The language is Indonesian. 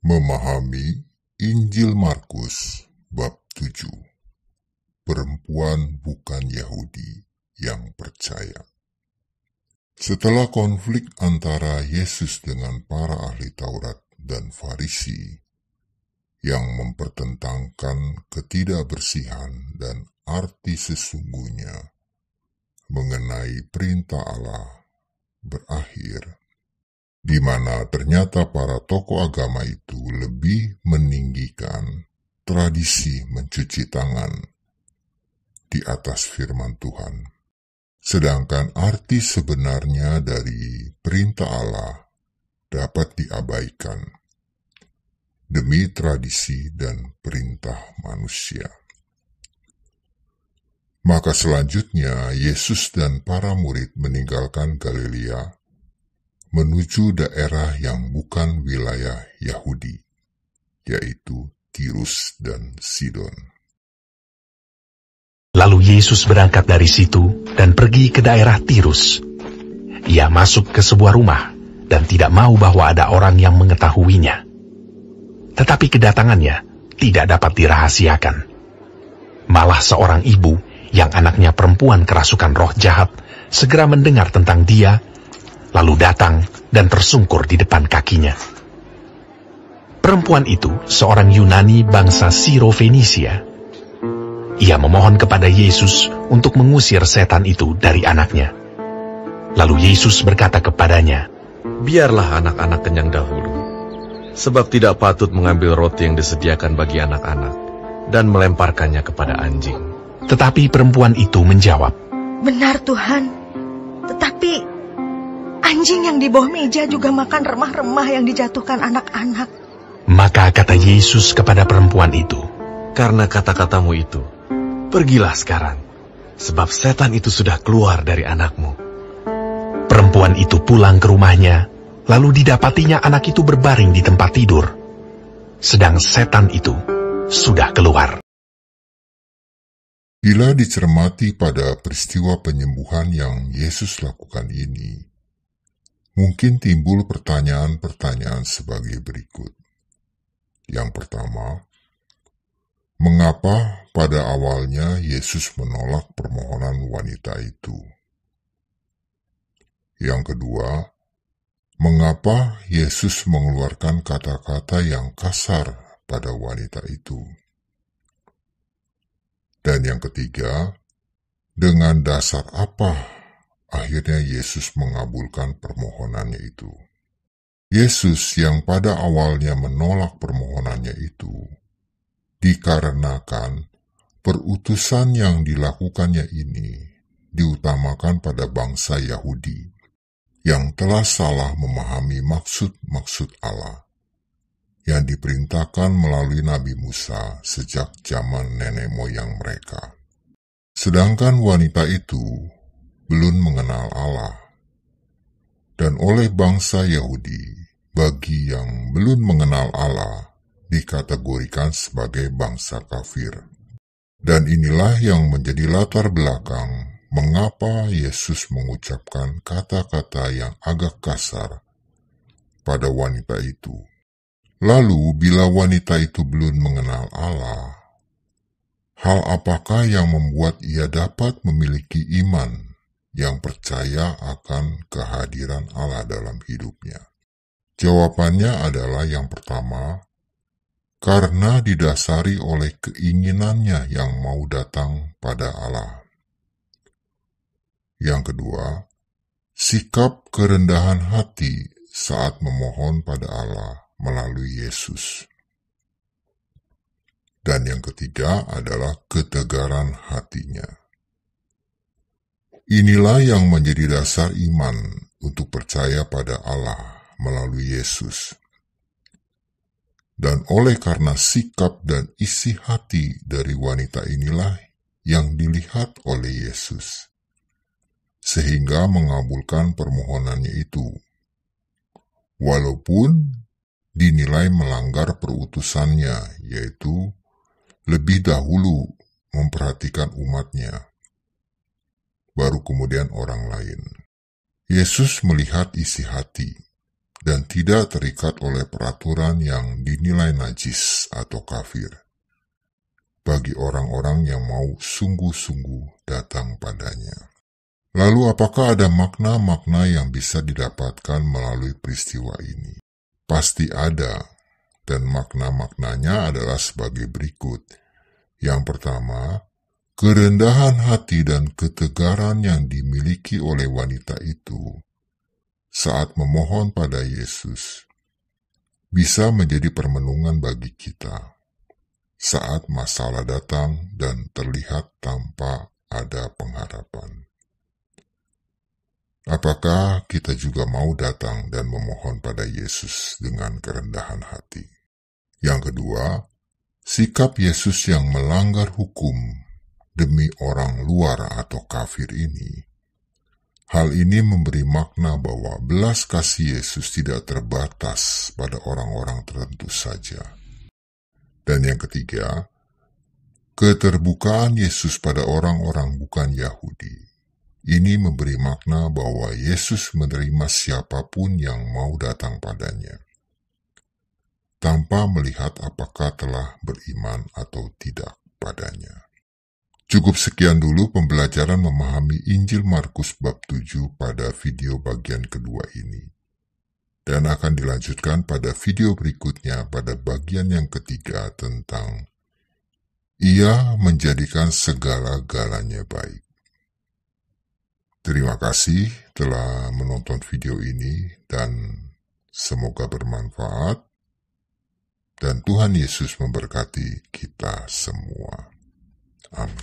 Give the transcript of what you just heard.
Memahami Injil Markus bab 7. Perempuan bukan Yahudi yang percaya. Setelah konflik antara Yesus dengan para ahli Taurat dan Farisi yang mempertentangkan ketidakbersihan dan arti sesungguhnya mengenai perintah Allah berakhir, di mana ternyata para tokoh agama itu lebih meninggikan tradisi mencuci tangan di atas firman Tuhan. Sedangkan arti sebenarnya dari perintah Allah dapat diabaikan demi tradisi dan perintah manusia. Maka selanjutnya Yesus dan para murid meninggalkan Galilea menuju daerah yang bukan wilayah Yahudi, yaitu Tirus dan Sidon. Lalu Yesus berangkat dari situ dan pergi ke daerah Tirus. Ia masuk ke sebuah rumah dan tidak mau bahwa ada orang yang mengetahuinya. Tetapi kedatangannya tidak dapat dirahasiakan. Malah seorang ibu yang anaknya perempuan kerasukan roh jahat segera mendengar tentang dia, lalu datang dan tersungkur di depan kakinya. Perempuan itu seorang Yunani bangsa Siro-Fenisia. Ia memohon kepada Yesus untuk mengusir setan itu dari anaknya. Lalu Yesus berkata kepadanya, "Biarlah anak-anak kenyang dahulu, sebab tidak patut mengambil roti yang disediakan bagi anak-anak dan melemparkannya kepada anjing." Tetapi perempuan itu menjawab, "Benar Tuhan, tetapi anjing yang di bawah meja juga makan remah-remah yang dijatuhkan anak-anak." Maka kata Yesus kepada perempuan itu, "Karena kata-katamu itu, pergilah sekarang, sebab setan itu sudah keluar dari anakmu." Perempuan itu pulang ke rumahnya, lalu didapatinya anak itu berbaring di tempat tidur, sedang setan itu sudah keluar. Bila dicermati pada peristiwa penyembuhan yang Yesus lakukan ini, mungkin timbul pertanyaan-pertanyaan sebagai berikut. Yang pertama, mengapa pada awalnya Yesus menolak permohonan wanita itu? Yang kedua, mengapa Yesus mengeluarkan kata-kata yang kasar pada wanita itu? Dan yang ketiga, dengan dasar apa akhirnya Yesus mengabulkan permohonannya itu? Yesus yang pada awalnya menolak permohonannya itu, dikarenakan perutusan yang dilakukannya ini diutamakan pada bangsa Yahudi yang telah salah memahami maksud-maksud Allah yang diperintahkan melalui Nabi Musa sejak zaman nenek moyang mereka. Sedangkan wanita itu belum mengenal Allah, dan oleh bangsa Yahudi, bagi yang belum mengenal Allah, dikategorikan sebagai bangsa kafir. Dan inilah yang menjadi latar belakang mengapa Yesus mengucapkan kata-kata yang agak kasar pada wanita itu. Lalu, bila wanita itu belum mengenal Allah, hal apakah yang membuat ia dapat memiliki iman yang percaya akan kehadiran Allah dalam hidupnya? Jawabannya adalah yang pertama, karena didasari oleh keinginannya yang mau datang pada Allah. Yang kedua, sikap kerendahan hati saat memohon pada Allah melalui Yesus. Dan yang ketiga adalah ketegaran hatinya. Inilah yang menjadi dasar iman untuk percaya pada Allah melalui Yesus. Dan oleh karena sikap dan isi hati dari wanita inilah yang dilihat oleh Yesus, sehingga mengabulkan permohonannya itu, walaupun dinilai melanggar perutusannya, yaitu lebih dahulu memperhatikan umatnya, baru kemudian orang lain. Yesus melihat isi hati dan tidak terikat oleh peraturan yang dinilai najis atau kafir bagi orang-orang yang mau sungguh-sungguh datang padanya. Lalu apakah ada makna-makna yang bisa didapatkan melalui peristiwa ini? Pasti ada, dan makna-maknanya adalah sebagai berikut. Yang pertama, kerendahan hati dan ketegaran yang dimiliki oleh wanita itu saat memohon pada Yesus bisa menjadi permenungan bagi kita saat masalah datang dan terlihat tanpa ada pengharapan. Apakah kita juga mau datang dan memohon pada Yesus dengan kerendahan hati? Yang kedua, sikap Yesus yang melanggar hukum demi orang luar atau kafir ini. Hal ini memberi makna bahwa belas kasih Yesus tidak terbatas pada orang-orang tertentu saja. Dan yang ketiga, keterbukaan Yesus pada orang-orang bukan Yahudi. Ini memberi makna bahwa Yesus menerima siapapun yang mau datang padanya, tanpa melihat apakah telah beriman atau tidak padanya. Cukup sekian dulu pembelajaran memahami Injil Markus bab 7 pada video bagian kedua ini. Dan akan dilanjutkan pada video berikutnya pada bagian yang ketiga tentang Ia menjadikan segala-galanya baik. Terima kasih telah menonton video ini dan semoga bermanfaat dan Tuhan Yesus memberkati kita semua. Amin.